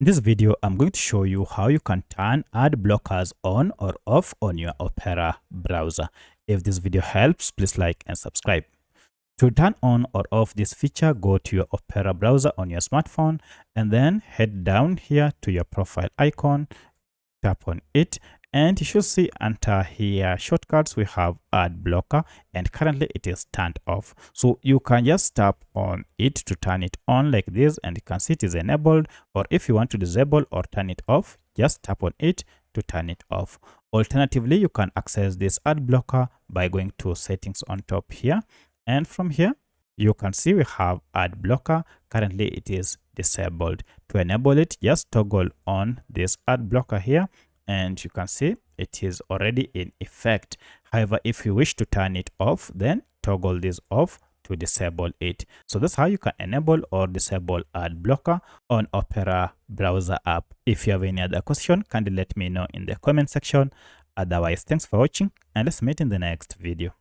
In this video, I'm going to show you how you can turn ad blockers on or off on your Opera browser. If this video helps, please like and subscribe. To turn on or off this feature, go to your Opera browser on your smartphone and then head down here to your profile icon, tap on it, and you should see under here shortcuts we have ad blocker, and currently it is turned off. So you can just tap on it to turn it on like this, and you can see it is enabled. Or if you want to disable or turn it off, just tap on it to turn it off. Alternatively, you can access this ad blocker by going to settings on top here, and from here you can see we have ad blocker. Currently it is disabled. To enable it, just toggle on this ad blocker here, and you can see it is already in effect. However, if you wish to turn it off, then toggle this off to disable it. So that's how you can enable or disable ad blocker on Opera browser app. If you have any other question, kindly let me know in the comment section. Otherwise, thanks for watching, and let's meet in the next video.